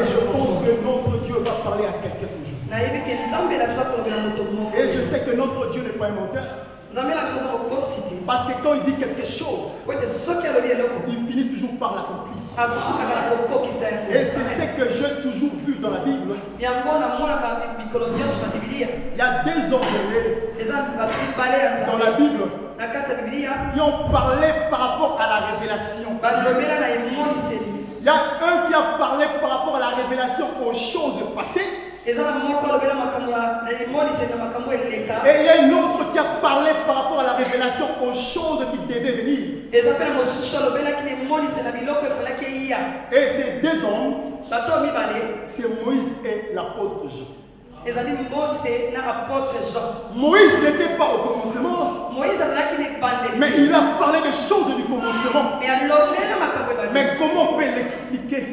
je pense que notre Dieu va parler à quelqu'un toujours. Et je sais que notre Dieu n'est pas un menteur. Parce que quand il dit quelque chose, il finit toujours par l'accomplir. Et c'est ce que j'ai toujours vu dans la Bible. Il y a des hommes dans la Bible qui ont parlé par rapport à la révélation. Il y a un qui a parlé par rapport à la révélation aux choses passées. Et il y a une autre qui a parlé par rapport à la révélation aux choses qui devaient venir. Et ces deux hommes, c'est Moïse et l'apôtre Jean. Moïse n'était pas au commencement, mais il a parlé des choses du commencement. Mais comment on peut l'expliquer?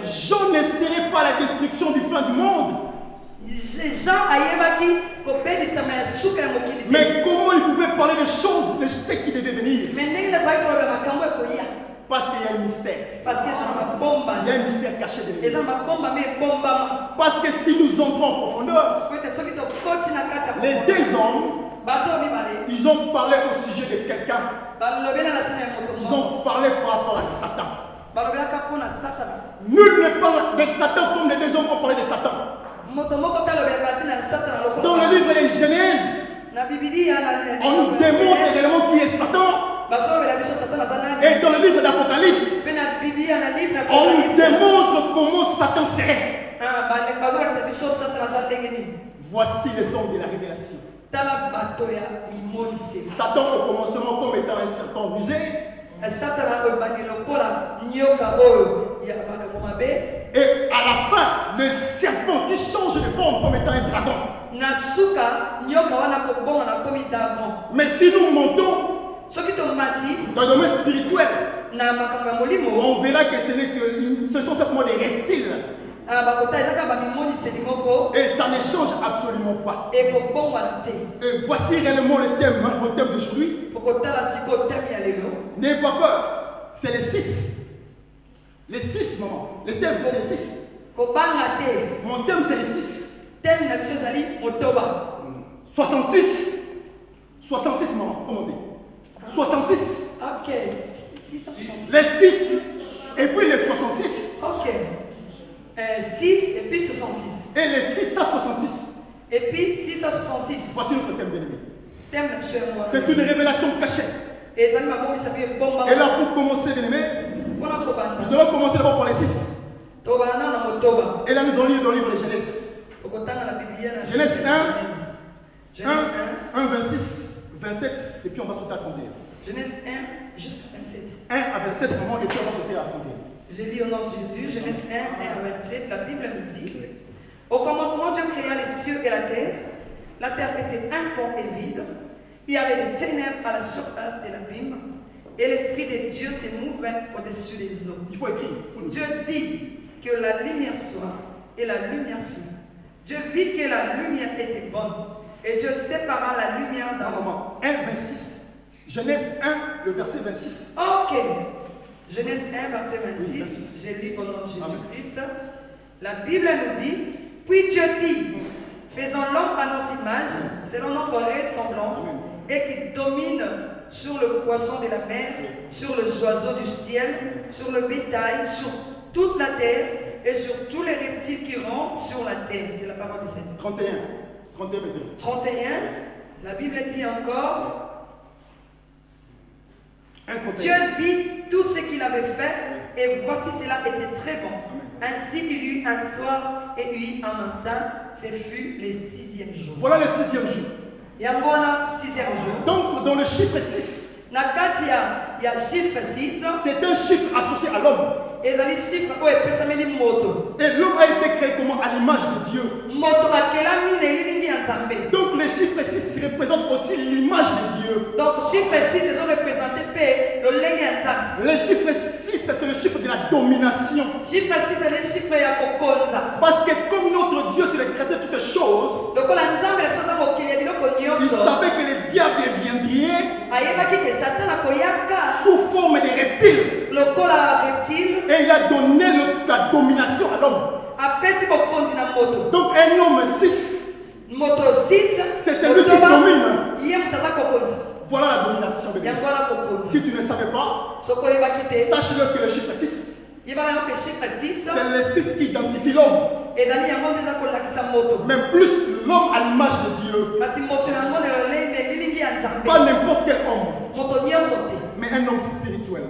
Jean ne serait pas la destruction du fin du monde. Mais comment il pouvait parler des choses, de ce qui devait venir? Parce qu'il y a un mystère. Il y a un mystère caché de lui. Parce que si nous entrons en profondeur, les deux hommes, ils ont parlé au sujet de quelqu'un. Ils ont parlé par rapport à Satan. Nul ne parle de Satan comme les deux hommes ont parlé de Satan. Dans le livre de Genèse, on nous démontre réellement qui est Satan. Et dans le livre d'Apocalypse, on nous démontre comment Satan serait. Voici les hommes de la révélation. Satan au commencement comme étant un serpent rusé. Et à la fin, le serpent qui change de forme comme étant un dragon. Mais si nous montons dans le domaine spirituel, on verra que ce sont simplement des reptiles. Et ça ne change absolument pas. Et voici réellement le thème d'aujourd'hui. N'ayez pas peur, c'est les 6. Les 6, maman. Le thème, c'est les 6. Mon thème, c'est les 6. 66. 66, maman, comment on dit? 66. Ok. Les 6 et puis les 66. Ok. 6 et puis 66. Et les 6 à 66. Et puis 6 à 66. Voici notre thème bien-aimé. C'est une révélation cachée. Et là, pour commencer, bien-aimé, nous allons commencer d'abord par les 6. Et là, nous allons lire dans le livre de Genèse. Genèse 1, 26, 27, et puis on va sauter à 31. Genèse 1, jusqu'à 27. 1 à 27, vraiment, et puis on va sauter à 31. Je lis au nom de Jésus, Genèse 1, 1 à 27, la Bible nous dit: au commencement, Dieu créa les cieux et la terre. La terre était informe et vide. Il y avait des ténèbres à la surface de l'abîme. Et l'Esprit de Dieu se mouvait au-dessus des eaux. Il faut écrire. Dieu dit que la lumière soit, et la lumière fut. Dieu vit que la lumière était bonne. Et Dieu sépara la lumière d'un moment. 1, 26. Genèse 1, le verset 26. Ok. Genèse 1, verset 26. Oui, 26. Je lis au nom de Jésus-Christ. La Bible nous dit: puis Dieu dit, faisons l'homme à notre image, selon notre ressemblance, et qui domine sur le poisson de la mer, sur les oiseaux du ciel, sur le bétail, sur toute la terre, et sur tous les reptiles qui rampent sur la terre. C'est la parole du Seigneur. 31. 31 maintenant. 31. La Bible dit encore: Dieu vit tout ce qu'il avait fait, et voici cela était très bon. Ainsi il y eut un soir et il y eut un matin, ce fut le 6e jour. Voilà le 6e jour. Yambona 6e jour. Donc dans le chiffre 6, Nakatia, il y a chiffre 6. C'est un chiffre associé à l'homme. Et l'homme a été créé comment? À l'image de Dieu. Donc le chiffre 6 représente aussi l'image de Dieu. Donc chiffre 6 est représenté par le Le chiffre 6 c'est le chiffre de la domination. Chiffre 6 c'est le chiffre de la kokonza. Parce que comme notre Dieu c'est le créateur de toutes choses, il savait que le diable viendrait sous forme de reptiles. Et il a donné la domination à l'homme. Donc un homme 6, c'est celui qui domine. Voilà la domination de Dieu. Si tu ne savais pas, sache-le que le chiffre 6, c'est le 6 qui identifie l'homme. Même plus l'homme à l'image de Dieu. Pas n'importe quel homme, mais un homme spirituel.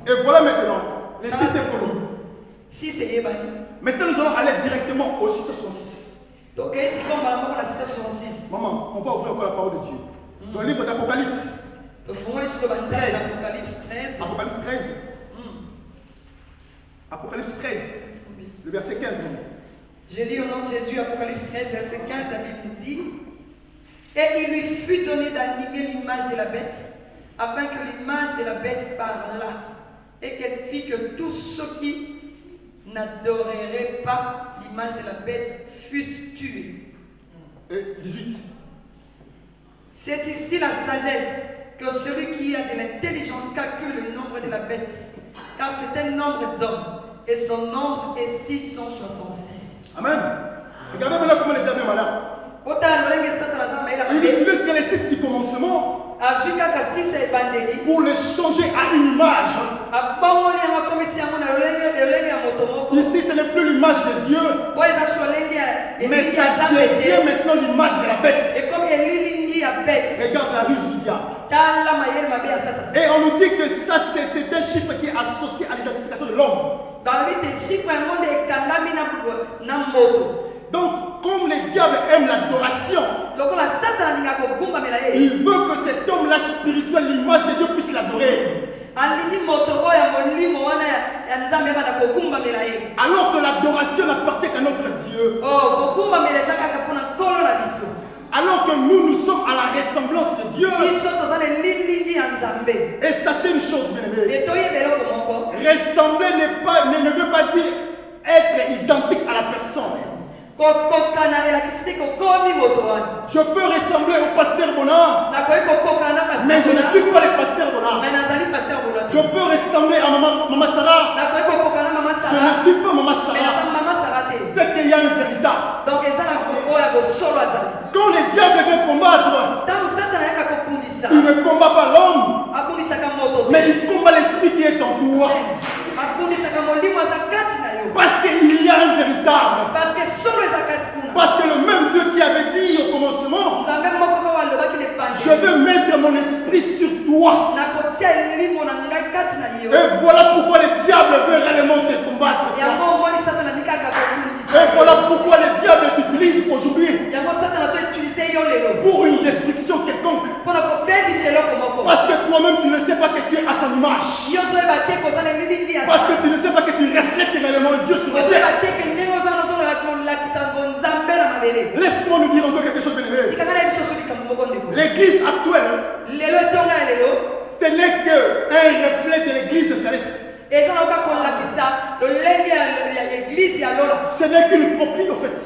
Et voilà maintenant, les 6 est connu. Maintenant nous allons aller directement au 666. Maman, on va ouvrir encore la parole de Dieu. Dans le livre d'Apocalypse. Apocalypse 13. Apocalypse 13, le verset 15. J'ai lu au nom de Jésus, Apocalypse 13, verset 15, la Bible dit: et il lui fut donné d'animer l'image de la bête, afin que l'image de la bête parlât, et qu'elle fit que tous ceux qui n'adoreraient pas l'image de la bête fussent tués. Et 18. C'est ici la sagesse, que celui qui a de l'intelligence calcule le nombre de la bête, car c'est un nombre d'hommes, et son nombre est 666. Amen. Regardez maintenant comment le diable est malin. Il utilise que les 6 du commencement pour les changer à une image. Ici, ce n'est plus l'image de Dieu, mais ça devient maintenant l'image de la bête. Regarde la ruse du diable. Et on nous dit que ça, c'est un chiffre qui est associé à l'identification de l'homme. Donc, comme le diable aime l'adoration, il veut que cet homme-là spirituel, l'image de Dieu, puisse l'adorer. Alors que l'adoration n'appartient qu'à notre Dieu. Alors que nous sommes à la ressemblance de Dieu. Et sachez une chose, bien-aimé. Ressembler ne veut pas dire être identique à la personne. Je peux ressembler au pasteur Bonard, mais je ne suis pas le pasteur Bonard. Je peux ressembler à Maman Sarah, je ne suis pas Maman Sarah. C'est qu'il y a un véritable. Quand le diable vient combattre, il ne combat pas l'homme, mais il combat l'esprit qui est en toi. Parce qu'il y a un véritable. Parce que le même Dieu qui avait dit au commencement, je veux mettre mon esprit sur toi. Et voilà pourquoi le diable veut réellement te combattre. Et voilà pourquoi le diable t'utilise aujourd'hui pour une destruction quelconque. Parce que toi-même tu ne sais pas que tu es à son image. Parce que tu ne sais pas que tu reflètes réellement Dieu sur la terre. Laisse-moi nous dire encore quelque chose de l'église. L'église actuelle, ce n'est qu'un reflet de l'église céleste. Ce n'est qu'une copie au fait.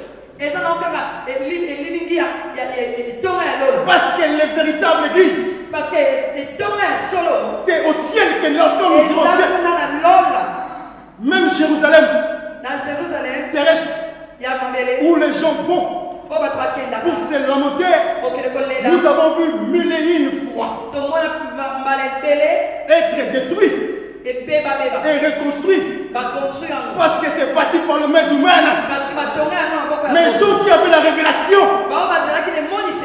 Parce que la véritable église, c'est au ciel que nous irons au ciel. Même Jérusalem terrestre, où les gens vont pour se lamenter, nous avons vu 1001 fois être détruits et reconstruits, parce que c'est bâti par le main humaine. Mais Jean qui avait la révélation,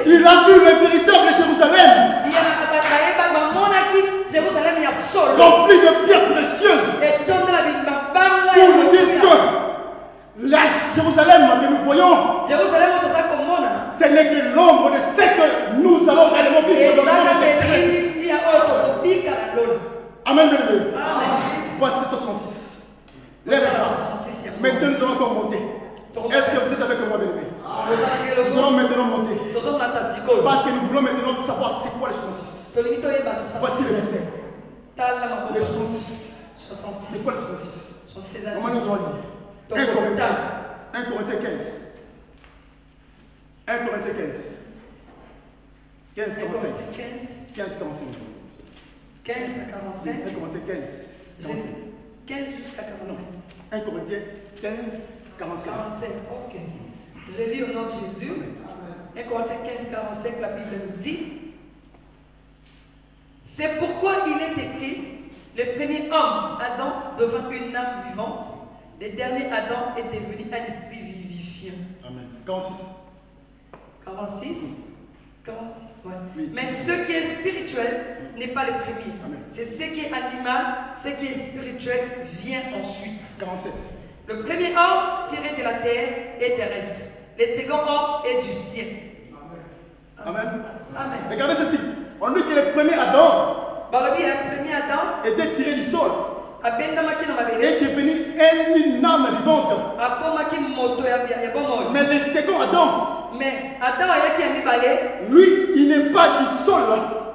il a vu le véritable Jérusalem, rempli de pierres précieuses, pour nous dire que la Jérusalem que nous voyons, ce n'est que l'ombre de ce que nous allons réellement vivre dans le monde céleste. Amen, bien-aimé. Voici 66. Les regards. Maintenant, nous allons encore monter. Est-ce que vous êtes avec moi, bien-aimé? Nous allons maintenant monter. Parce que nous voulons maintenant savoir c'est quoi les 66. Voici le mystère. Les 66. C'est quoi les 66? Comment nous allons lire? 1 Corinthiens 15. 1 Corinthiens 15. 15, 45. 15, 45. 15 à 45. 1 Corinthiens 15. 15 jusqu'à 45. 1 Corinthiens 15, 45. 45, ok. Je lis au nom de Jésus. 1 Corinthiens 15, 45, la Bible nous dit. C'est pourquoi il est écrit, le premier homme, Adam, devint une âme vivante. Le dernier Adam est devenu un esprit vivifiant. Amen. 46. 46. 46, ouais. Oui. Mais ce qui est spirituel n'est pas le premier. C'est ce qui est animal, ce qui est spirituel vient ensuite. 47. Le premier homme tiré de la terre est terrestre. Le second homme est du ciel. Amen. Amen. Regardez ceci. On dit que le premier Adam était tiré du sol et devenu une âme vivante. Mais le second Adam, lui, il n'est pas du sol.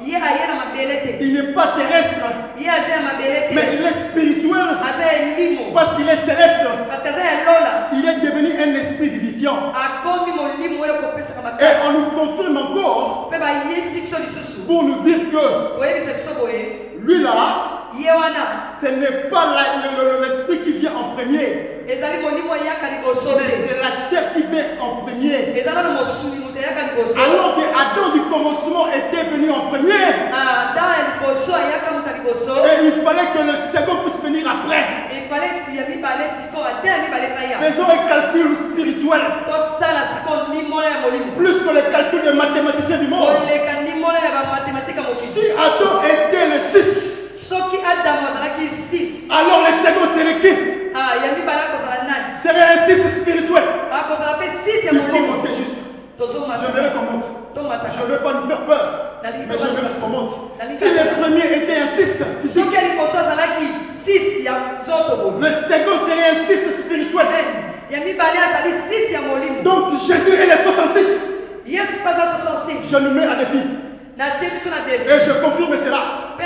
Il n'est pas terrestre. Mais il est spirituel parce qu'il est céleste. Il est devenu un esprit vivifiant. Et on nous confirme encore pour nous dire que lui là, ce n'est pas l'esprit qui vient en premier. Mais c'est la chair qui vient en premier. Alors que Adam du commencement était venu en premier. Et il fallait que le second puisse venir après. Faisons un calcul spirituel. Plus que le calcul des mathématiciens du monde. Si Adam était le 6. Alors le second serait qui? Serait un 6 spirituel. Il faut monter juste. J'aimerais qu'on monte. Je ne veux pas nous faire peur. Mais j'aimerais qu'on monte. Si le premier était un 6 physique, le second serait un 6 spirituel. Donc Jésus est le 66. Je nous mets à défi. Et je confirme cela. Que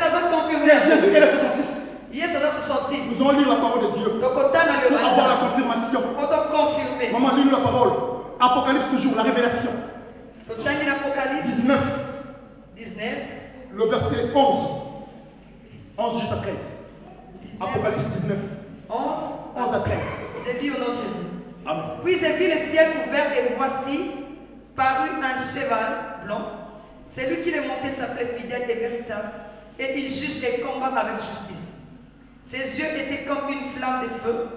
Jésus est le 66. Nous allons lire la parole de Dieu pour avoir la confirmation. Maman, lis-nous la parole. Apocalypse toujours, la révélation. 19. Le verset 11. 11 jusqu'à 13. Apocalypse 19. 11 à 13. J'ai dit au nom de Jésus. Amen. Puis j'ai vu le ciel ouvert et voici parut un cheval blanc. Celui qui est monté s'appelait fidèle et véritable. Et il juge et combat avec justice. Ses yeux étaient comme une flamme de feu.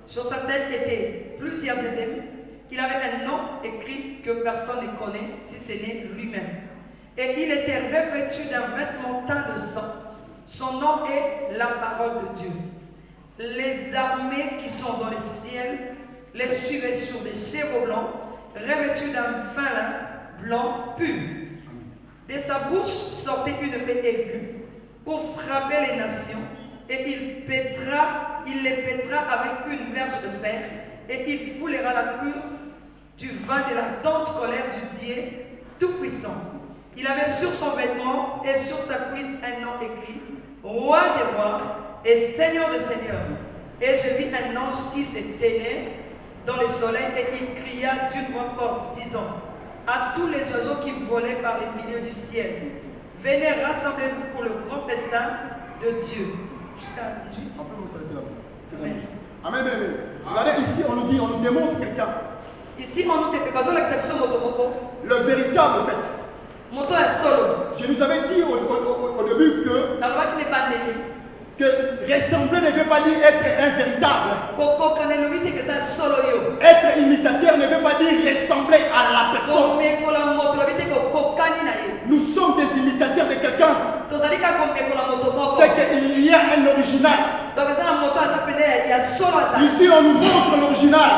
Sur sa tête étaient plusieurs diadèmes. Il avait un nom écrit que personne ne connaît, si ce n'est lui-même. Et il était revêtu d'un vêtement teint de sang. Son nom est la parole de Dieu. Les armées qui sont dans le ciel les suivaient sur des chevaux blancs, revêtus d'un fin lin blanc pur. De sa bouche sortait une épée aiguë pour frapper les nations, et il les pétra avec une verge de fer, et il foulera la cure du vin de la tente colère du Dieu Tout-Puissant. Il avait sur son vêtement et sur sa cuisse un nom écrit, Roi des rois et Seigneur de seigneurs. Et je vis un ange qui s'éteignait dans le soleil, et il cria d'une voix forte, disant à tous les oiseaux qui volaient par les milieux du ciel, venez, rassemblez-vous pour le grand festin de Dieu. Jusqu'à 18. Amen. Amen. Amen. Regardez ici, on nous démontre quelqu'un. Ici, on nous démontre le véritable fait. Je nous avais dit au début que ressembler ne veut pas dire être un véritable. Être imitateur ne veut pas dire ressembler à la personne. Nous sommes des imitateurs de quelqu'un. C'est qu'il y a un original. Ici on nous montre l'original.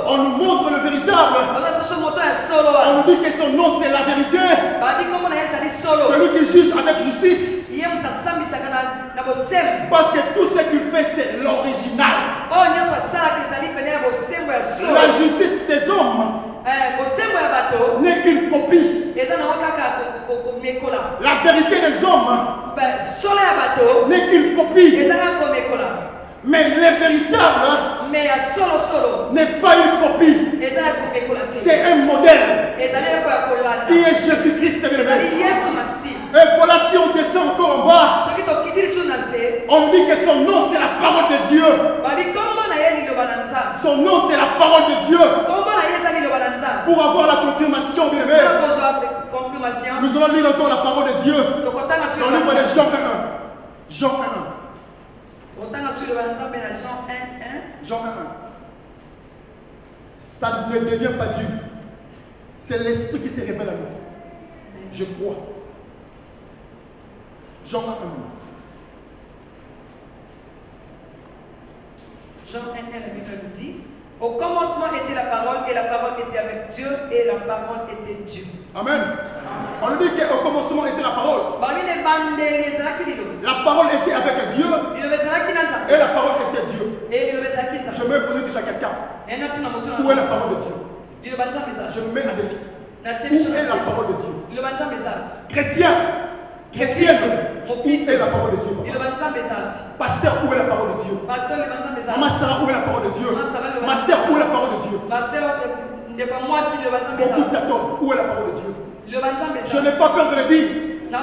On nous montre le véritable. On nous dit que son nom c'est la vérité. Celui qui juge avec justice. Parce que tout ce qu'il fait c'est l'original. La justice des hommes n'est qu'une copie. La vérité des hommes n'est qu'une copie. Mais le véritable n'est pas une copie. C'est un modèle qui est Jésus-Christ. Et voilà, si on descend encore en bas, on nous dit que son nom c'est la parole de Dieu. Son nom c'est la parole de Dieu. Pour avoir la confirmation, bien aimé, nous allons lire encore la parole de Dieu dans le livre de Jean 1. Jean 1. Jean 1. Ça ne devient pas Dieu. C'est l'esprit qui se révèle à nous. Je crois. Jean 1. Jean 1, la Bible nous dit, au commencement était la parole, et la parole était avec Dieu, et la parole était Dieu. Amen. On nous dit qu'au commencement était la parole. La parole était avec Dieu, et la parole était Dieu. Je me poser que à quelqu'un. Où est la parole de Dieu? Je me mets à défi. Où est la parole de Dieu? Chrétien, chrétienne, où est la parole de Dieu? Pasteur, où est la parole de Dieu? Maman Sarah, où est la parole de Dieu? Ma soeur, où est la parole de Dieu? Beaucoup t'attendent, où est la parole de Dieu? Je n'ai pas peur de le dire. La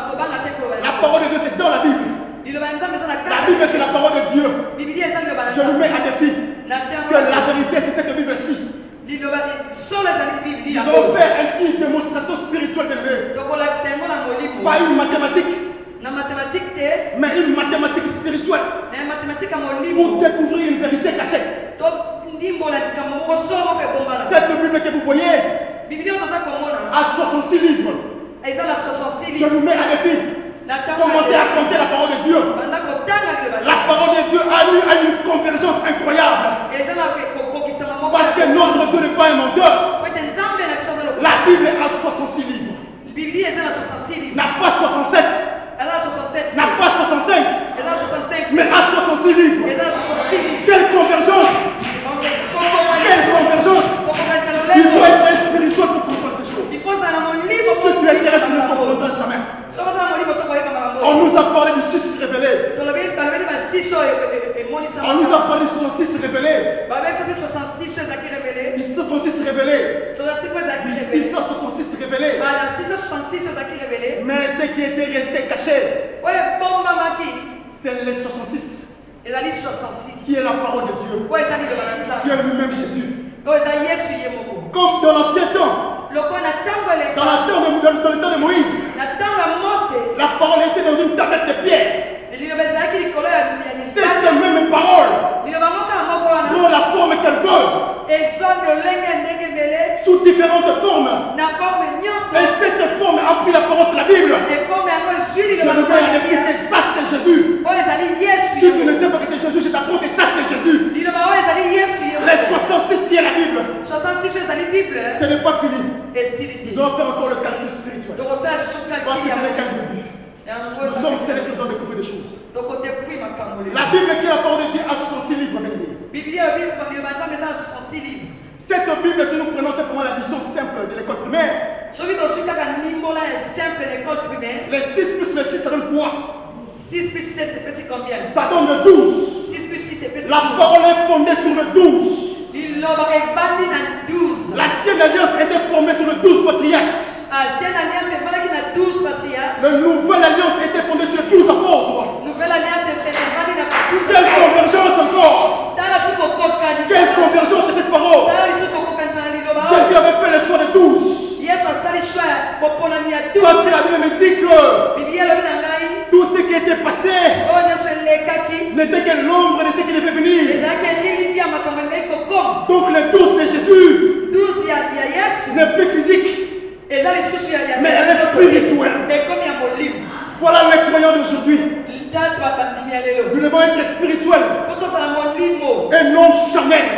parole de Dieu, c'est dans la Bible. La Bible, c'est la parole de Dieu. Je nous mets à défi que la vérité, c'est cette Bible-ci. Ils ont fait une démonstration spirituelle de l'eux. Pas une mathématique, mais une mathématique spirituelle. Pour découvrir une vérité cachée. Cette Bible que vous voyez a 66 livres. Je nous mets à défi. Commencez à compter la parole de Dieu. La parole de Dieu a eu une convergence incroyable. Parce que notre Dieu n'est pas un menteur. La Bible a 66 livres. N'a pas 67. N'a pas 65. Mais a 66 livres. Quelle convergence! Quelle convergence! Il faut être spirituel pour comprendre ces choses. Si tu es terrestre, tu ne comprendras jamais. On nous a parlé du 6 révélé. On nous a parlé du 66 révélé. Du 666 révélé. Du 666 révélé. Mais ce qui était resté caché, c'est les 66. Qui est la parole de Dieu. Qui est lui-même Jésus. Comme dans l'ancien temps. Dans le temps de Moïse, la parole était dans une tablette de pierre. Cette même parole prend la forme qu'elle veut, sous différentes formes. Et cette forme a pris l'apparence de la Bible. Je me mets à défi que ça c'est Jésus. Si tu ne sais pas que c'est Jésus, je t'apprends que ça c'est Jésus. Les 66 qui est la Bible, ce n'est pas fini. Nous allons faire encore le calcul spirituel. Parce que ce n'est qu'un début. Nous sommes célestes, nous allons découvrir des choses. La Bible qui est la parole de Dieu a 66 livres. Cette Bible, si nous prenons simplement la vision simple de l'école primaire, les 6 plus les 6, ça donne quoi? 6 plus 6, c'est combien? Ça donne 12. 6 plus 6, c'est la parole est fondée sur le 12. L'ancienne alliance était formée sur le 12 patriarches. La nouvelle alliance était fondée sur les 12 apôtres. Quelle convergence encore! Quelle convergence de cette parole! Jésus avait fait le choix de 12. Parce que la Bible me dit que tout ce qui était passé n'était que l'ombre de ce qui devait venir. Donc le 12 de Jésus n'est plus physique, mais elle est spirituelle. Voilà les croyants d'aujourd'hui. Nous devons être spirituels et non charnels.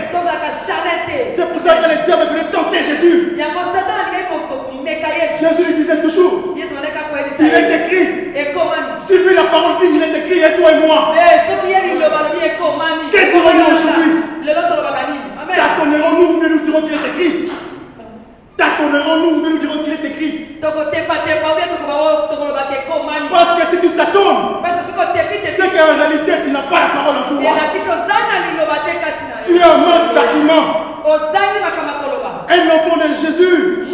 C'est pour ça que le diable venait tenter Jésus. Jésus lui disait toujours, il est écrit, si lui la parole dit, il est écrit, et toi et moi. Que dirons-nous aujourd'hui? Tâtonnerons-nous ou bien nous dirons qu'il est écrit? Tâtonnerons-nous ou bien nous dirons qu'il est écrit? Parce que si tu tâtonnes, c'est qu'en réalité tu n'as pas la parole en toi. Tu es un manque d'argument. Un enfant de Jésus,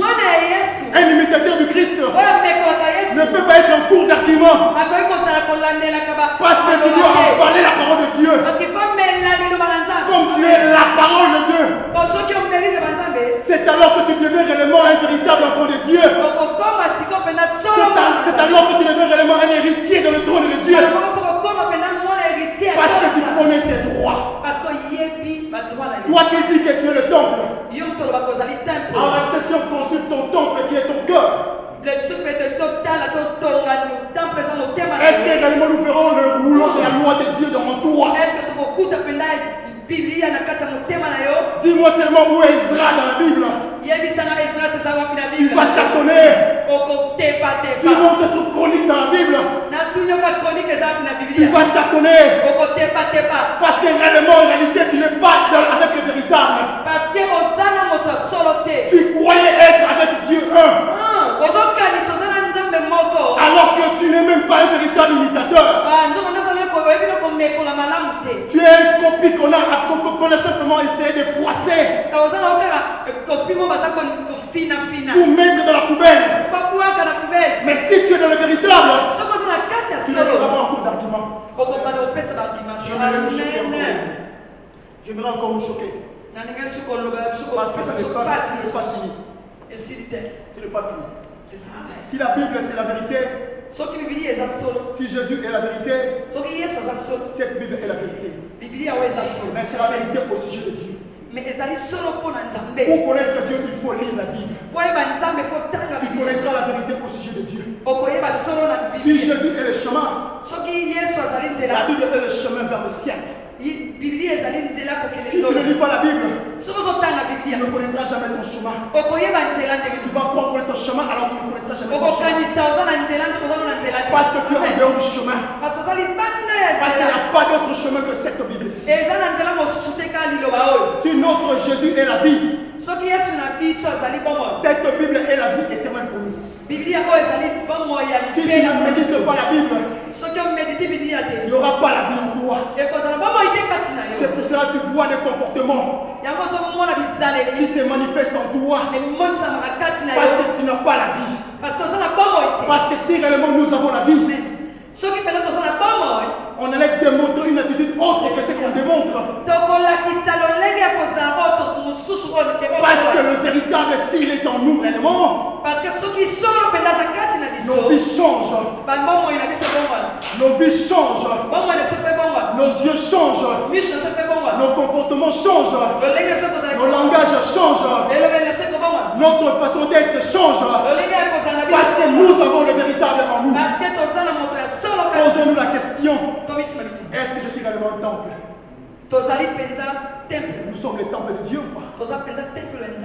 un imitateur du Christ, ne peut pas être en cours d'argument. Parce que tu dois avaler la parole de Dieu. Comme tu es la parole de Dieu. C'est alors que tu deviens réellement un véritable enfant de Dieu. C'est alors que tu deviens réellement un héritier dans le trône de Dieu. Parce que tu connais tes droits. Toi qui dis que tu es le temple, en réalité si on consulte ton temple qui est ton cœur, est-ce que réellement nous verrons le rouleau de la loi de Dieu dans toi? Dis-moi seulement où est Ezra dans la Bible. Tu vas tâtonner. Dis-moi où se trouve Chronique dans la Bible. Tu vas tâtonner. Parce que réellement, en réalité, tu n'es pas avec le véritable. Tu croyais être avec Dieu un. Alors que tu n'es même pas un véritable imitateur. Tu es une copie qu'on a simplement essayé de froisser pour mettre dans la poubelle. Mais si tu es dans le véritable, tu ne seras pas en cours d'argument. J'aimerais nous choquer encore. J'aimerais encore nous choquer. Parce que ça n'est pas fini. Ce n'est pas fini. Si la Bible c'est la vérité, si Jésus est la vérité, cette Bible est la vérité. Mais c'est la vérité au sujet de Dieu. Pour connaître Dieu, il faut lire la Bible. Tu connaîtras la vérité au sujet de Dieu. Si Jésus est le chemin, la Bible est le chemin vers le ciel. Si tu ne lis pas la Bible, tu ne connaîtras jamais ton chemin. Tu vas croire connaître ton chemin alors tu ne connaîtras jamais ton chemin. Parce que tu es en dehors du chemin. Parce qu'il n'y a pas d'autre chemin que cette Bible. Si notre Jésus est la vie, cette Bible est la vie éternelle pour nous. Si tu ne médites pas la Bible, il n'y aura pas la vie en toi. C'est pour cela que tu vois des comportements qui se manifestent en toi. Parce que tu n'as pas la vie. Parce que si réellement nous avons la vie, on allait démontrer une attitude autre que ce qu'on démontre. Parce que le véritable, s'il est en nous réellement, nos vies changent. Nos vies changent. Nos yeux changent. Nos comportements changent. Nos langages changent. Notre façon d'être change. Parce que nous avons le véritable en nous. Posons-nous la question. Est-ce que je suis réellement un temple? Nous sommes le temple de Dieu ou pas? Nous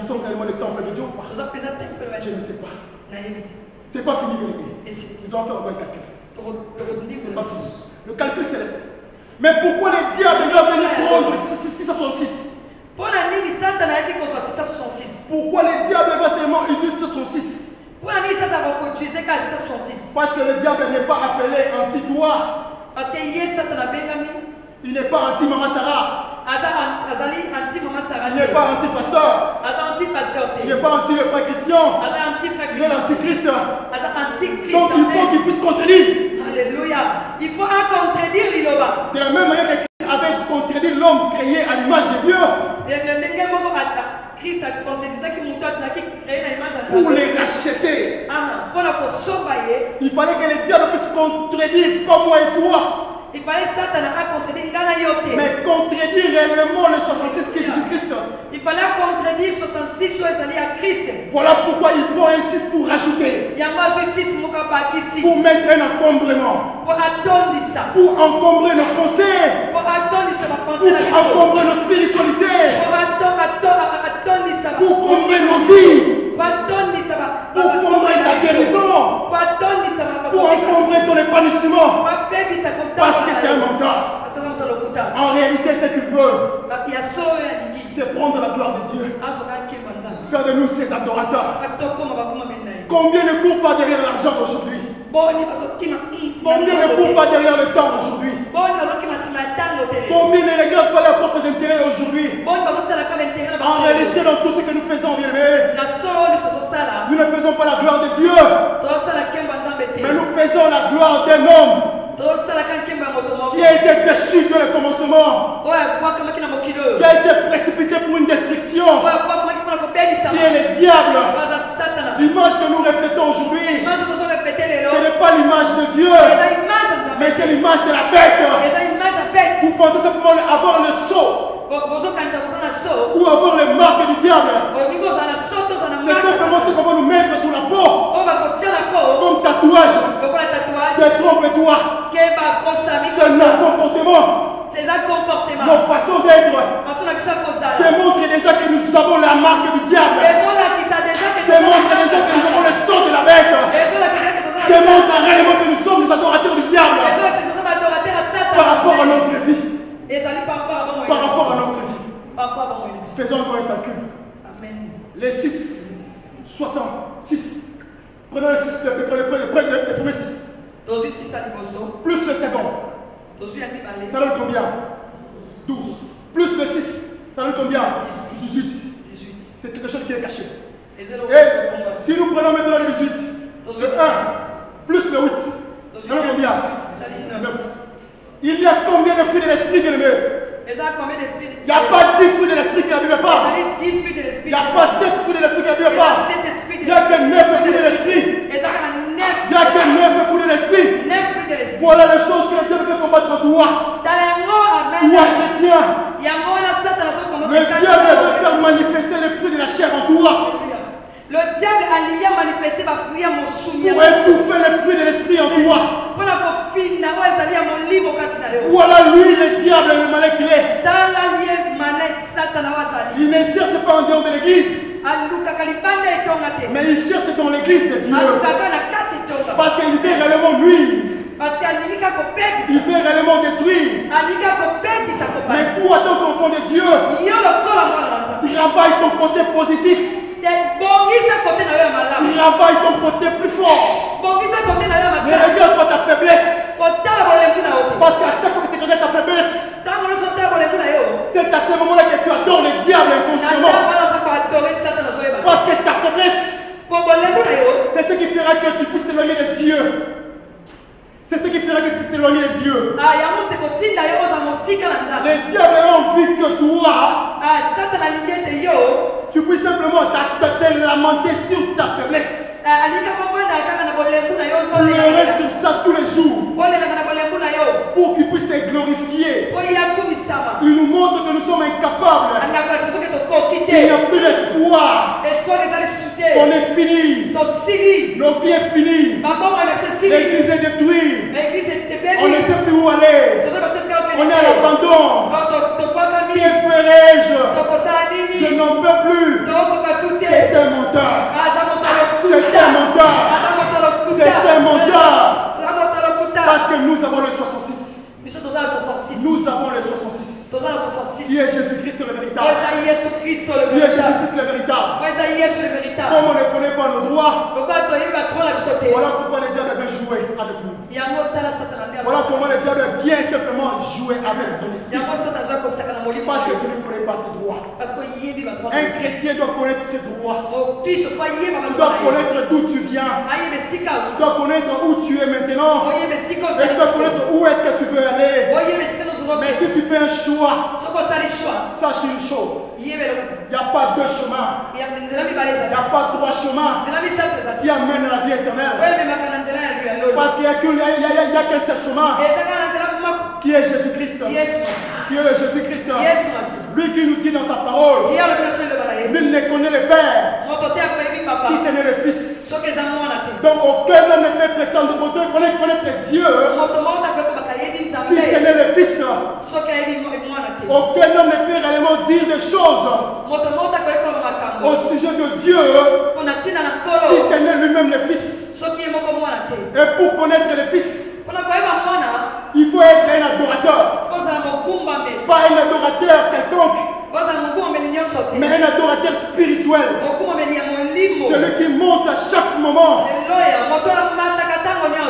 sommes réellement le temple de Dieu ou pas? Je ne sais pas. C'est pas fini, bien. Nous allons faire un bon calcul. C'est pas fini. Le calcul céleste. Mais pourquoi les diables doivent venir prendre 666? Pourquoi les diables doivent seulement utiliser 666? Parce que le diable n'est pas appelé anti-doigt. Il n'est pas anti-Mama Sarah. Il n'est pas anti-pasteur. Il n'est pas anti-le-frère Christian. Il est l'antichrist. Donc il faut qu'il puisse contredire. Alléluia. Il faut contredire l'Iloba. De la même manière que Christ avait contredit l'homme créé à l'image de Dieu. Pour les racheter. Il fallait que les diables puissent contredire comme moi et toi. Il fallait Satan contredire mais contredire réellement le 66 qui est Jésus-Christ. Il fallait contredire 66 sur à Christ. Voilà pourquoi il prend un 6 pour rajouter. Pour mettre un encombrement. Pour encombrer nos pensées. Pour encombrer nos spiritualités. Pour encombrer nos vies. Pour encombrer ta guérison. Pour encombrer ton épanouissement. Parce que c'est un mandat. En réalité, ce qu'il veut, c'est prendre la gloire de Dieu. Faire de nous ses adorateurs. Combien ne courent pas derrière l'argent aujourd'hui? Combien ne courent pas derrière le temps aujourd'hui? Combien ne regardent pas leurs propres intérêts aujourd'hui? En réalité, dans tout ce que nous faisons, bien aimé, faisons pas la gloire de Dieu, mais nous faisons la gloire d'un homme qui a été déchu dans le commencement, qui a été précipité pour une destruction, qui est le diable. L'image que nous reflétons aujourd'hui, ce n'est pas l'image de Dieu, mais c'est l'image de la bête. Vous pensez simplement avoir le sceau ou avoir les marques du diable. C'est simplement ce qu'on va nous mettre sur la peau comme tatouage. Détrompe-toi. C'est notre comportement. Nos façons d'être démontrent déjà que nous avons la marque du diable. Démontrent déjà que nous avons le sang de la bête. Démontrent réellement que nous sommes les adorateurs du diable par rapport à notre vie. Par rapport à notre vie. Faisons encore un calcul. Les 6, 66. Prenons le 6, le premier 6. Plus le second. Ça donne combien? 12. Plus le 6. Ça donne combien? 18. C'est quelque chose qui est caché. Et si nous prenons maintenant le 18, le 1 plus le 8, ça donne combien? 9. Il y a combien de fruits de l'esprit, bien-aimé? Il n'y a pas 10 fruits de l'esprit que la Bible parle. Il n'y a pas 7 fruits de l'esprit que la Bible parle. Il n'y a que 9 fruits de l'esprit. Il n'y a que 9 fruits de l'esprit. Voilà les choses que le diable veut combattre en toi. Toi, chrétien. Le diable veut faire manifester les fruits de la chair en toi. Le diable a manifesté pour étouffer les fruits de l'esprit en toi. Voilà lui le diable, le malin qu'il est. Il ne cherche pas en dehors de l'église, mais il cherche dans l'église de Dieu. Parce qu'il veut réellement nuire. Il veut réellement détruire. Mais toi, ton enfant de Dieu, travaille ton côté positif. Travaille ton côté plus fort. Mais regarde pas ta faiblesse. Parce qu'à chaque fois que tu regardes ta faiblesse, c'est à ce moment-là que tu adores le diable inconsciemment. Parce que ta faiblesse, c'est ce qui fera que tu puisses t'éloigner de Dieu. C'est ce qui fera que tu puisses t'éloigner de Dieu. Le diable a envie que toi, tu puisses simplement te lamenter sur ta faiblesse. Pleurer sur ça tous les jours. Pour qu'il puisse se glorifier. Il nous montre que nous sommes incapables. Il n'y a plus d'espoir. On est fini. Nos vies sont finies. L'église est détruite. On ne sait plus où aller. On est à l'abandon. Que ferai-je? Je n'en peux plus. C'est un menteur. C'est un menteur. C'est un menteur. Parce que nous avons le 66. Nous avons le 66. Qui est Jésus-Christ le véritable. Qui est Jésus-Christ le véritable. Comme on ne connaît pas nos droits, voilà pourquoi le diable veut jouer avec nous. Voilà comment le diable vient simplement jouer avec ton esprit. Parce que tu ne connais pas tes droits. Un chrétien doit connaître ses droits. Tu dois connaître d'où tu viens. Tu dois connaître où tu es maintenant. Et tu dois connaître où est-ce que tu veux aller. Mais si tu fais un choix, sache une chose. Il n'y a pas deux chemins. Il n'y a pas trois chemins qui amènent à la vie éternelle. Parce qu'il n'y a qu'un seul chemin qui est Jésus-Christ. Qui est le Jésus-Christ. Lui qui nous dit dans sa parole, nul ne connaît le Père si ce n'est le Fils. Donc aucun homme ne peut prétendre connaître Dieu si ce n'est le Fils. Aucun homme ne peut réellement dire des choses au sujet de Dieu si ce n'est lui-même le Fils. Et pour connaître le Fils, il faut être un adorateur. Pas un adorateur quelconque, mais un adorateur spirituel. Celui qui monte à chaque moment.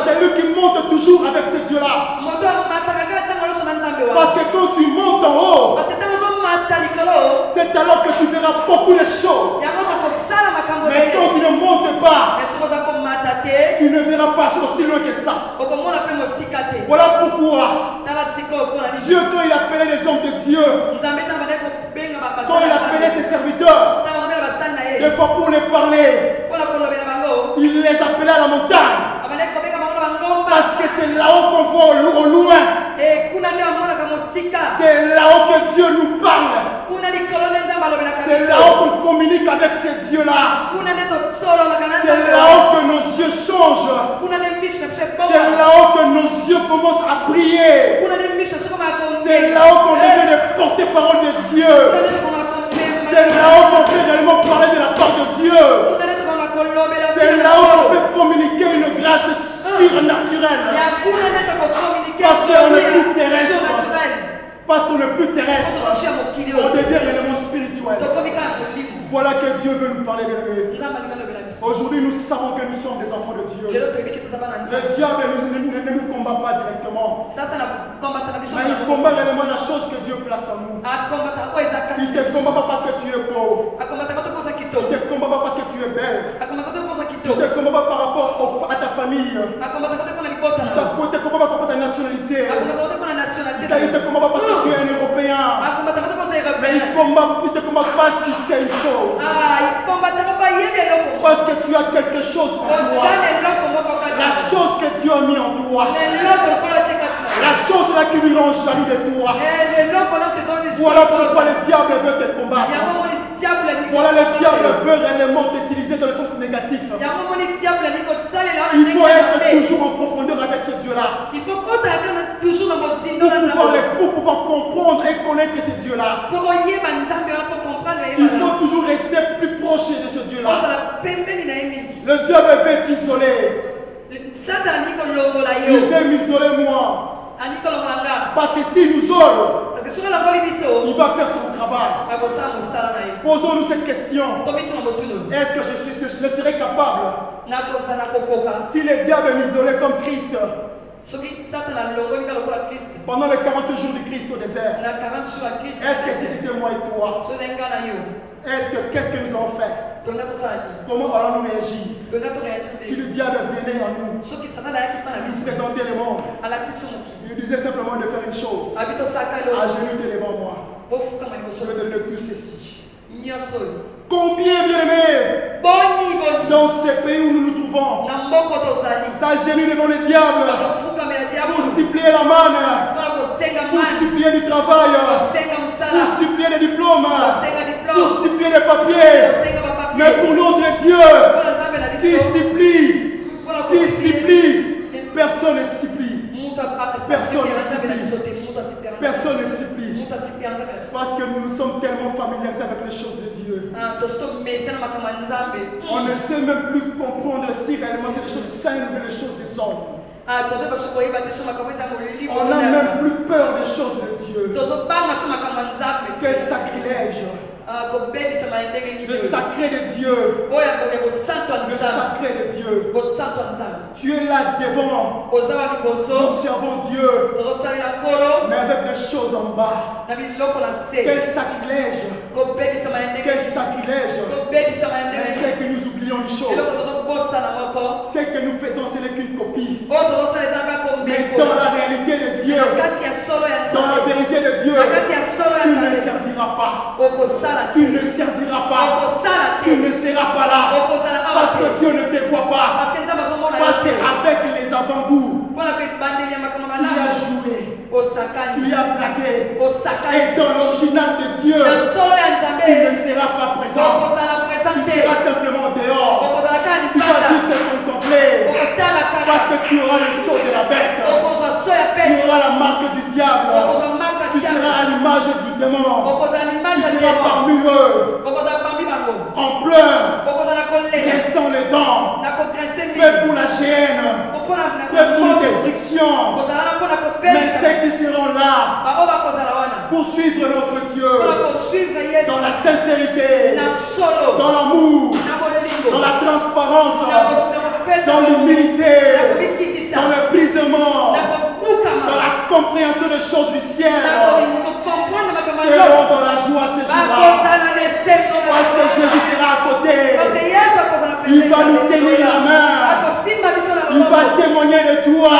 Celui qui monte toujours avec ce Dieu-là. Parce que quand tu montes en haut, c'est alors que tu verras beaucoup de choses. Mais quand tu ne montes pas, tu ne verras pas aussi loin que ça. Voilà pourquoi Dieu, quand il appelait les hommes de Dieu, quand il appelait ses serviteurs, des fois pour les parler, il les appelait à la montagne. Parce que c'est là-haut qu'on voit au loin. C'est là-haut que Dieu nous parle. C'est là-haut qu'on communique avec ces dieux-là. C'est là-haut que nos yeux changent. C'est là-haut que nos yeux commencent à briller. C'est là-haut qu'on devient les porte-parole de Dieu. C'est là-haut qu'on peut réellement parler de la part de Dieu. C'est là-haut qu'on peut communiquer une grâce surnaturelle. Parce qu'on est plus terrestre. Parce qu'on est plus terrestre. On devient réellement spirituel. Voilà que Dieu veut nous parler, bien-aimés. Aujourd'hui, nous savons que nous sommes des enfants de Dieu. Le diable ne nous combat pas directement. Mais il combat réellement la chose que Dieu place en nous. Il ne te combat pas parce que tu es beau. Il ne te combat pas parce que tu es belle. Il ne te combat pas par rapport à ta famille. Il ne te combat pas par rapport à ta nationalité. Il ne te combat pas parce que tu es un Européen. Mais il ne te combat pas parce qu'il sait une chose. Parce que tu as quelque chose en toi. La chose que Dieu a mis en toi. La chose là qui lui rend jaloux de toi. Voilà pourquoi le diable veut te combattre. Voilà, le diable veut réellement t'utiliser dans le sens négatif. Il faut être toujours en profondeur avec ce Dieu-là. Pour pouvoir comprendre et connaître ce Dieu-là. Il faut toujours rester plus proche de ce Dieu-là. Le diable veut t'isoler. Il veut m'isoler moi. Parce que s'il nous isole, il va faire son travail. Posons-nous cette question. Est-ce que je serai capable, si le diable m'isolait comme Christ, pendant les 40 jours du Christ au désert, est-ce que si c'était moi et toi, qu'est-ce que nous avons fait? Comment allons-nous réagir si le diable venait à nous présenter le monde? Il disait simplement de faire une chose: agenouille devant moi, je vais te donner tout ceci. Combien, bien-aimés, dans ce pays où nous nous trouvons, s'agenouille devant le diable pour supplier la manne, pour supplier du travail, pour supplier des diplômes, pour supplier des papiers. Mais pour notre Dieu, qui supplie, personne ne supplie. Personne ne supplie. Personne ne supplie. Parce que nous nous sommes tellement familiarisés avec les choses de Dieu. On ne sait même plus comprendre si réellement c'est des choses saintes ou des choses des hommes. On n'a même plus peur des choses de Dieu. Quel sacrilège! Le sacré de Dieu. Le sacré de Dieu. Tu es là devant. Nous servons Dieu. Mais avec des choses en bas. Quel sacrilège. Quel sacrilège. Mais c'est que nous oublions une chose. Ce que nous faisons, ce n'est qu'une copie. Mais dans la réalité de Dieu, dans la vérité de Dieu, tu ne serviras pas. Tu ne serviras pas. Tu ne seras pas là. Parce que Dieu ne te voit pas. Parce qu'avec les avant-goûts, tu as joué. Tu as blagué. Et dans l'original de Dieu, tu ne seras pas présent. Tu seras simplement dehors. Tu vas juste te contempler. Parce que tu auras le sceau de la bête. Tu auras la marque du diable. Tu seras à l'image du démon. Tu seras parmi eux. En pleurs, laissant les dents. Peu pour la gêne. Peu pour la destruction. Mais ceux qui seront là pour suivre notre Dieu dans la sincérité, dans l'amour, dans la transparence, dans l'humilité, dans le brisement, dans la compréhension des choses du ciel, seront dans la joie ces jours-là. Parce que Jésus sera à côté. Il va nous tenir la main. va témoigner de toi.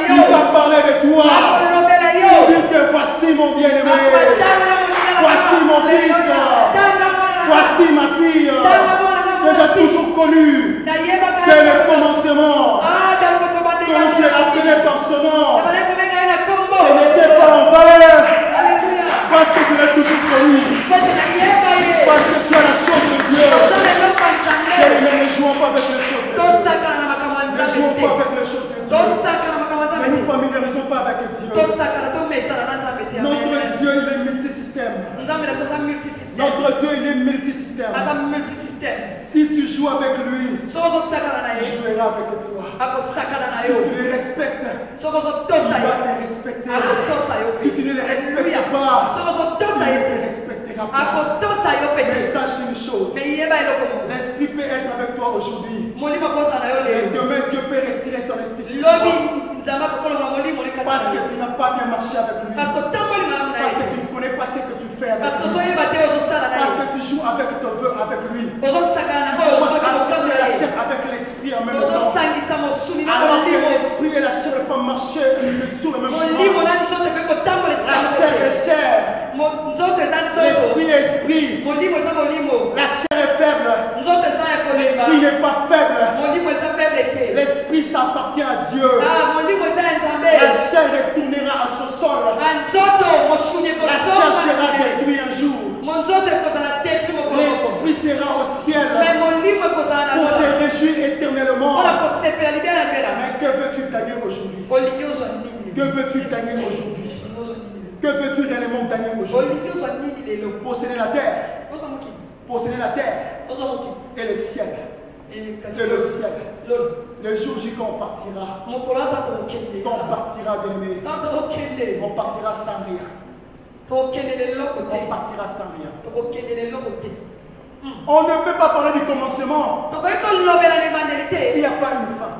Il va parler de toi. Il dit que voici mon bien-aimé. Voici mon fils. Voici ma fille. Que j'ai toujours connue. Dès le commencement. Quand je l'appelais par son nom. Ce n'était pas en valeur. Parce que tu l'as toujours connu. Parce que tu as la chose de Dieu. Ne jouons pas avec les choses de Dieu. Ne jouons pas avec les choses de Dieu. Ne nous familiarisons pas avec Dieu. Notre Dieu, il est multisystème. Notre Dieu, il est multisystème. Si tu joues avec lui, il jouera avec toi. Si tu le respectes, il va te respecter. Si tu ne le respectes pas, tu ne te respecteras pas. Mais sache une chose, l'esprit peut être avec toi aujourd'hui. Mais demain, Dieu peut retirer son esprit sur toi. Parce que tu n'as pas bien marché avec lui. Parce que tu ne connais pas ce que tu fais avec lui. Parce que tu joues avec ton vœu avec lui. Tu commences à associer la chair avec l'esprit en même temps. Alors que l'esprit et la chair ne peuvent pas marcher sur le même chemin. La chair est chair. L'esprit est esprit. La chair est faible. L'esprit n'est pas faible. L'esprit s'appartient à Dieu. La chair retournera à ce sol. La chair sera détruite un jour. L'esprit sera au ciel pour se réjouir éternellement. Mais que veux-tu gagner aujourd'hui? Que veux-tu gagner aujourd'hui? Que veux-tu réellement gagner aujourd'hui? Posséder la terre. Posséder la terre et le ciel. Et le ciel. Le jour J quand on partira. Quand on partira bien-aimé. On partira sans rien. On partira sans rien. On ne peut pas parler du commencement s'il n'y a pas une fin.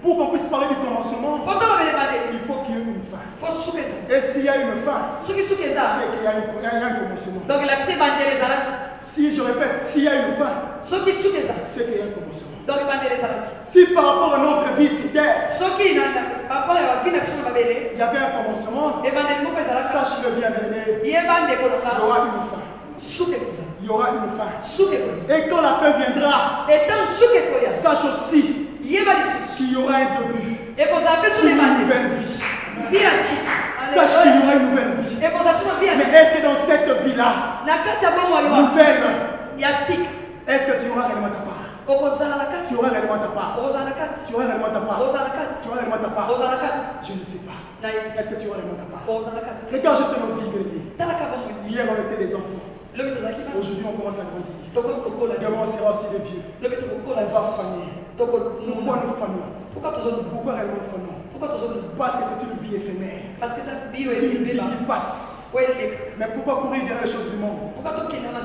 Pour qu'on puisse parler du commencement, il faut qu'il y ait une fin. Et s'il y a une fin, c'est qu'il y a un commencement. Si je répète, s'il y a une fin, c'est qu'il y a un commencement. Si par rapport à notre vie sur terre, il y avait un commencement, sache-le bien, bien-aimé, il y aura une fin. Il y aura une fin. Et quand la fin viendra, sache aussi qu'il y aura un début. Une nouvelle vie. Sache qu'il y aura une nouvelle vie. Mais est-ce que dans cette vie-là, nouvelle, est-ce que tu auras réellement ta part? Tu auras réellement ta part. Tu auras réellement ta part. Tu auras réellement ta part. Je ne sais pas. Est-ce que tu auras réellement ta part? Regarde juste nos vies, bien-aimés. Hier, on était des enfants. Aujourd'hui, on commence à grandir. Demain, on sera aussi des vieux. On va faner. Pourquoi nous fanons? Pourquoi réellement nous fanons? Parce que c'est une vie éphémère. C'est une vie qui passe. Mais pourquoi courir derrière les choses du monde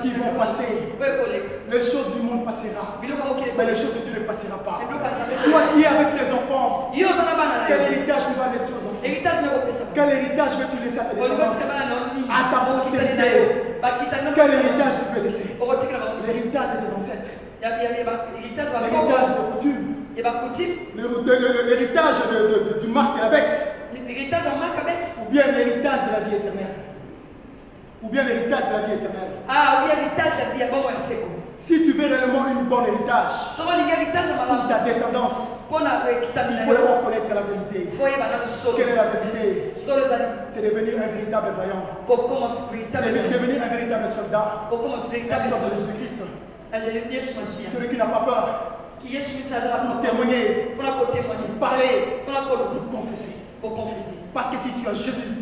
qui vont passer? Les choses du monde passeront. Mais les choses de Dieu ne passeront pas. Toi qui es avec tes enfants, quel héritage tu vas laisser aux enfants? Quel héritage veux-tu laisser à tes descendants? À ta postérité. Quel héritage tu veux laisser? L'héritage de tes ancêtres. L'héritage de coutume. L'héritage du marque de la bête. Ou bien l'héritage de la vie éternelle. Ou bien l'héritage de la vie éternelle. Si tu veux réellement une bonne héritage pour ta descendance, il faut d'abord connaître la vérité. Quelle est la vérité? C'est devenir un véritable voyant. Devenir un véritable soldat. Un soldat de Jésus-Christ. Celui qui n'a pas peur. Pour témoigner, pour parler, pour confesser. Parce que si tu as Jésus,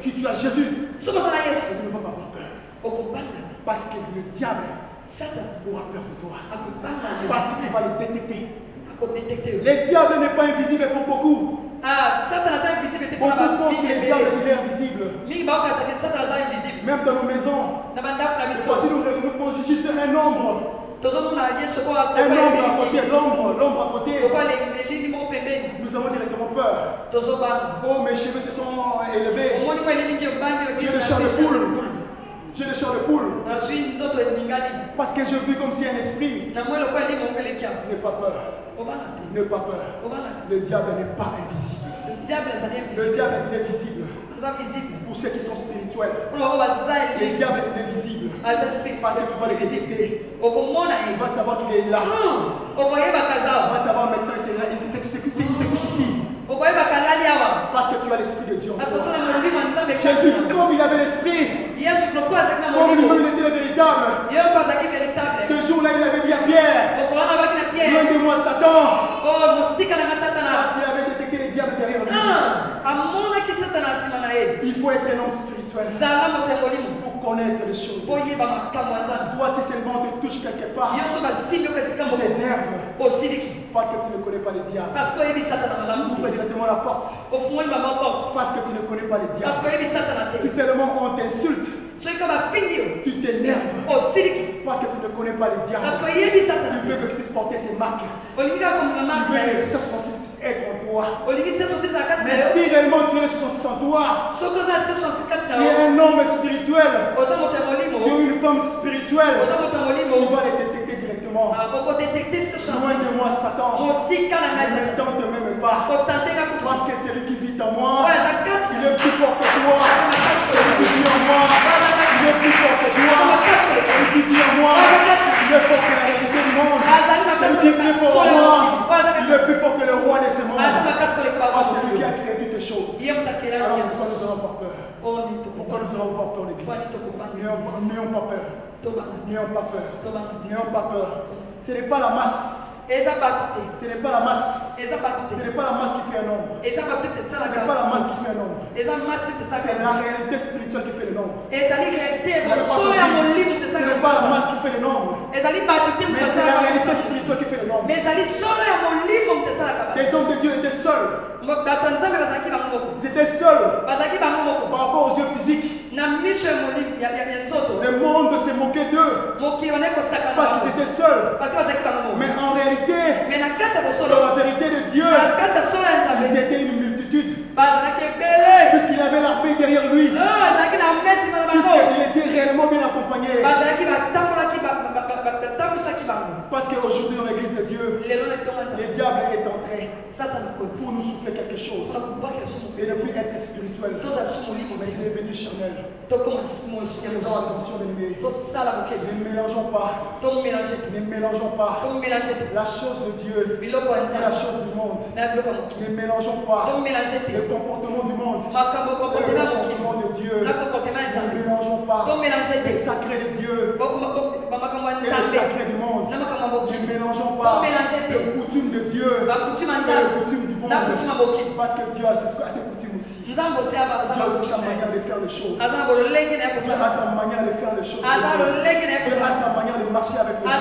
si tu as Jésus, tu ne vas pas avoir peur. Parce que le diable aura peur de toi. Parce que tu vas le détecter. Le diable n'est pas invisible pour beaucoup. Beaucoup pensent que le diable il est invisible. Même dans nos maisons. Si nous prenons juste un nombre. Un nombre à côté, l'ombre à côté. Nous avons directement peur. Oh, mes cheveux se sont élevés. J'ai le champ de poule. J'ai des chairs de poule. Parce que je vis comme si un esprit. N'aie pas peur. N'aie pas peur. Le diable n'est pas invisible. Le diable est invisible. Pour ceux qui sont spirituels. Le diable est invisible. Parce que tu vas le détecter. Tu vas savoir qu'il est là. Tu vas savoir maintenant qu'il se couche ici. Parce que tu as l'esprit de Dieu en toi. Jésus, comme il avait l'esprit, comme lui-même il était le véritable, ce jour-là il avait dit à Pierre, loin de moi Satan, parce qu'il avait détecté le diable derrière lui. Il faut être un homme spirituel pour connaître les choses. Toi, si seulement on te touche quelque part, tu t'énerves parce que tu ne connais pas le diable. Tu ouvres directement la porte parce que tu ne connais pas le diable. Si seulement on t'insulte, tu t'énerves parce que tu ne connais pas le diable. Il veut que tu puisses porter ses marques. Il veut que 666 puisse être en toi. Mais si réellement tu es le 666 en toi, tu es un homme spirituel, tu es une femme spirituelle, tu vas les détecter directement. Loin de moi Satan, ne tente même pas, parce que celui qui vit en moi, il est plus fort que toi. Celui qui vit en moi, il est plus fort que toi. Celui qui vit en moi, il est fort que la réalité du monde. Celui qui est plus fort en moi, il est plus fort que le roi de ce monde. Parce que celui qui a créé toutes les choses. Alors pourquoi nous allons avoir peur? Pourquoi nous allons avoir peur l'église? N'ayons pas peur. N'ayons pas peur. N'ayons pas peur. Ce n'est pas la masse. Ce n'est pas la masse. Ce n'est pas la masse qui fait un nombre. Ce n'est pas la masse qui fait un nombre. C'est la réalité spirituelle qui fait le nombre. Ce n'est pas la masse qui fait le nombre. Mais c'est la réalité spirituelle qui fait le nombre. Les hommes de Dieu étaient seuls. Ils étaient seuls par rapport aux yeux physiques. Le monde se moquait d'eux parce qu'ils étaient seuls. Mais en réalité, dans la vérité de Dieu, ils étaient une multitude. Puisqu'il avait l'armée derrière lui. Puisqu'il était réellement bien accompagné. Parce qu'aujourd'hui dans l'église de Dieu, le diable est entré pour nous souffler quelque chose et ne plus être spirituel, mais c'est devenu charnel. Faisons attention bien-aimés. Ne mélangeons pas. Ne mélangeons pas la chose de Dieu et la chose du monde. Ne mélangeons pas le comportement du monde et le comportement de Dieu. Ne mélangeons pas le sacré de Dieu et le sacré du monde. Ne mélangeons pas les coutumes de Dieu et les coutumes du monde. Parce que Dieu a ses coutumes aussi. Dieu a aussi sa manière de faire les choses. Dieu a sa manière de faire les choses. Dieu a sa manière de marcher avec les gens.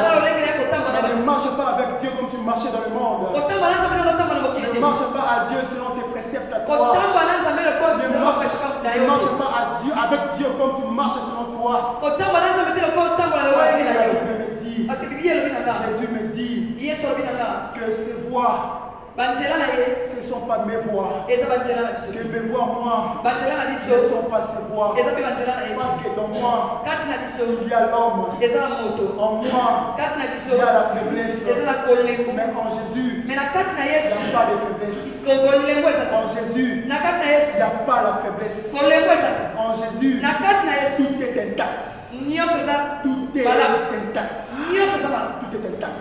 Mais ne marche pas avec Dieu comme tu marchais dans le monde. Ne marche pas à Dieu selon tes préceptes à toi. Ne marche pas à Dieu, avec Dieu comme tu marches selon toi. Parce que la Bible me dit, Jésus me dit que ces voix, ce ne sont pas mes voix. Que mes voix, moi, ne sont pas ces voix. Parce que dans moi, il y a l'homme. En moi, il y a la faiblesse. Mais en Jésus, il n'y a pas de faiblesse. En Jésus, il n'y a pas la faiblesse. En Jésus, tout est intact. Tout est intact. Tout est intact.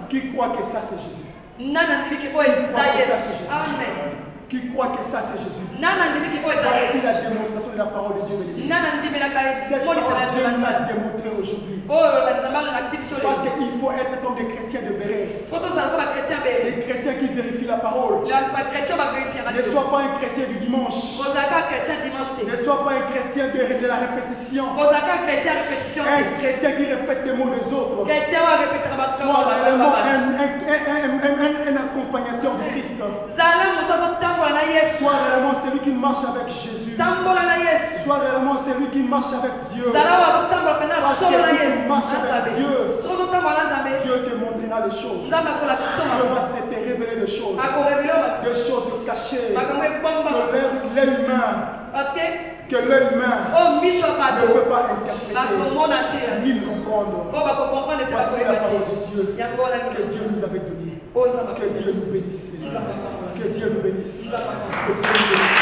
Qui croit que ça c'est Jésus? Amen. Qui croit que ça c'est Jésus? Voici la démonstration de la parole de Dieu. Cette parole Dieu nous l'a démontré aujourd'hui. Parce qu'il faut être comme des chrétiens de Béret. Des chrétiens qui vérifient la parole. Ne sois pas un chrétien du dimanche. Ne sois pas un chrétien de la répétition. Un chrétien qui répète les mots des autres. Sois réellement un accompagnateur de Christ. Sois réellement celui qui marche avec Jésus. Sois réellement celui qui marche avec Dieu. Parce que si tu marches avec Dieu, Dieu te montrera les choses. Dieu va te révéler des choses. Des choses cachées. Que l'œil humain que l'œil humain ne peut pas interpréter ni comprendre. Voici la parole de Dieu que Dieu nous avait donnée. Que Dieu nous bénisse. Que Dieu nous bénisse. Que Dieu nous bénisse.